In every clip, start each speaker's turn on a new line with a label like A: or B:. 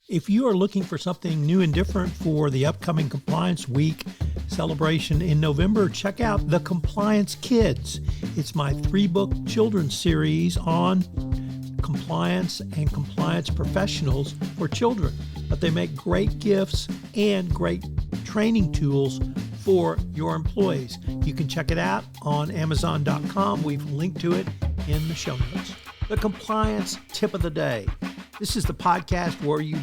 A: If you are looking for something new and different for the upcoming Compliance Week celebration in November, check out The Compliance Kids. It's my 3-book children's series on compliance and compliance professionals for children. But they make great gifts and great training tools for your employees. You can check it out on Amazon.com. We've linked to it in the show notes. The Compliance Tip of the Day. This is the podcast where we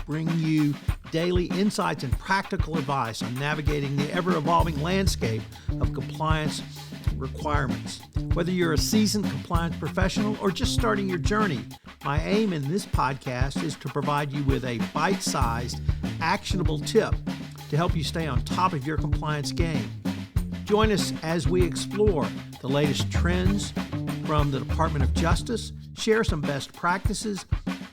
A: bring you daily insights and practical advice on navigating the ever-evolving landscape of compliance requirements. Whether you're a seasoned compliance professional or just starting your journey, my aim in this podcast is to provide you with a bite-sized, actionable tip to help you stay on top of your compliance game. Join us as we explore the latest trends from the Department of Justice, share some best practices,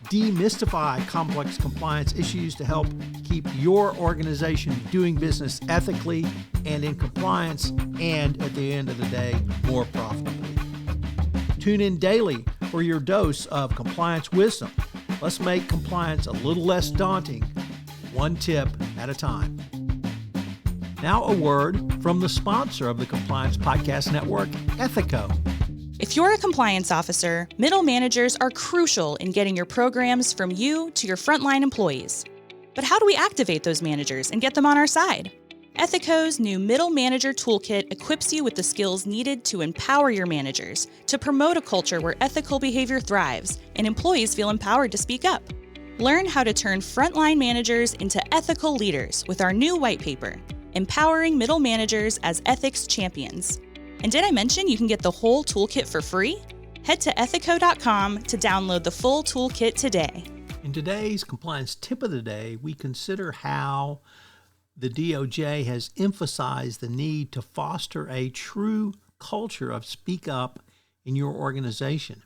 A: demystify complex compliance issues to help keep your organization doing business ethically and in compliance, and at the end of the day, more profitably. Tune in daily for your dose of compliance wisdom. Let's make compliance a little less daunting, one tip at a time. Now a word from the sponsor of the Compliance Podcast Network, Ethico.
B: If you're a compliance officer, middle managers are crucial in getting your programs from you to your frontline employees. But how do we activate those managers and get them on our side? Ethico's new Middle Manager Toolkit equips you with the skills needed to empower your managers, to promote a culture where ethical behavior thrives and employees feel empowered to speak up. Learn how to turn frontline managers into ethical leaders with our new white paper, Empowering Middle Managers as Ethics Champions. And did I mention you can get the whole toolkit for free? Head to ethico.com to download the full toolkit today.
A: In today's Compliance Tip of the Day, we consider how the DOJ has emphasized the need to foster a true culture of speak up in your organization.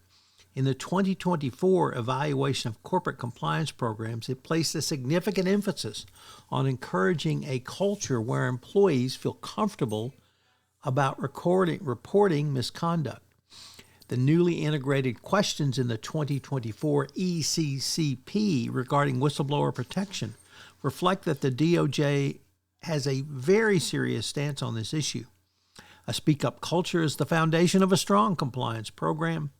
A: In the 2024 evaluation of corporate compliance programs, it placed a significant emphasis on encouraging a culture where employees feel comfortable about reporting misconduct. The newly integrated questions in the 2024 ECCP regarding whistleblower protection reflect that the DOJ has a very serious stance on this issue. A speak-up culture is the foundation of a strong compliance program.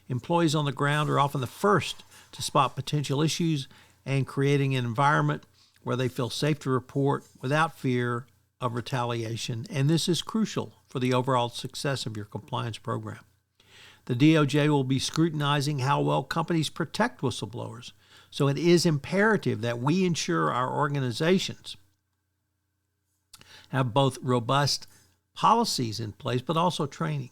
A: Employees on the ground are often the first to spot potential issues, and creating an environment where they feel safe to report without fear of retaliation, and this is crucial for the overall success of your compliance program. The DOJ will be scrutinizing how well companies protect whistleblowers, so it is imperative that we ensure our organizations have both robust policies in place but also training.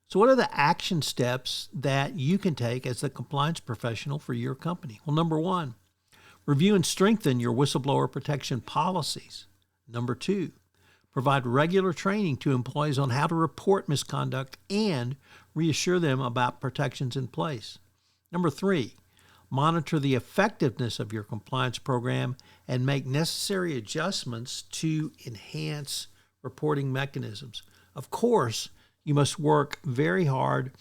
A: So what are the action steps that you can take as the compliance professional for your company? Well, number 1, review and strengthen your whistleblower protection policies. Number 2, provide regular training to employees on how to report misconduct and reassure them about protections in place. Number 3, monitor the effectiveness of your compliance program and make necessary adjustments to enhance reporting mechanisms. Of course, you must work very hard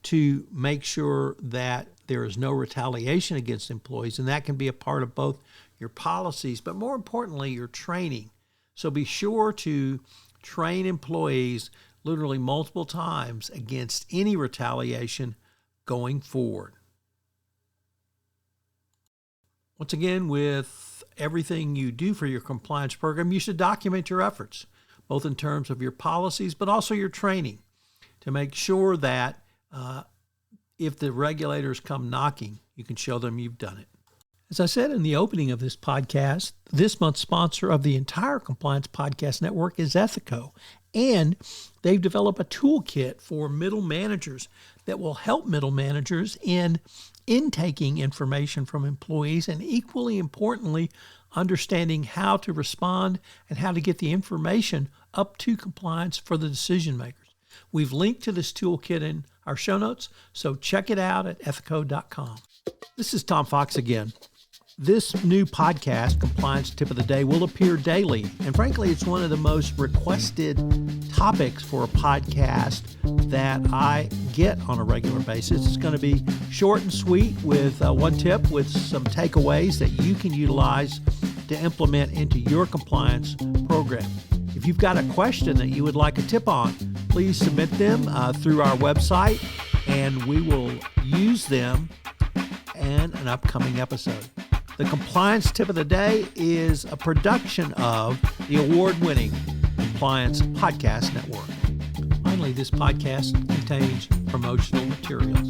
A: to make sure that there is no retaliation against employees, and that can be a part of both your policies, but more importantly, your training. So be sure to train employees literally multiple times against any retaliation going forward. Once again, with everything you do for your compliance program, you should document your efforts, both in terms of your policies, but also your training, to make sure that if the regulators come knocking, you can show them you've done it. As I said in the opening of this podcast, this month's sponsor of the entire Compliance Podcast Network is Ethico, and they've developed a toolkit for middle managers that will help middle managers in intaking information from employees and, equally importantly, understanding how to respond and how to get the information up to compliance for the decision makers. We've linked to this toolkit in our show notes, so check it out at ethico.com. This is Tom Fox again. This new podcast, Compliance Tip of the Day, will appear daily. And frankly, it's one of the most requested topics for a podcast that I get on a regular basis. It's going to be short and sweet with one tip with some takeaways that you can utilize to implement into your compliance program. If you've got a question that you would like a tip on, please submit them through our website, and we will use them in an upcoming episode. The Compliance Tip of the Day is a production of the award-winning Compliance Podcast Network. Finally, this podcast contains promotional materials.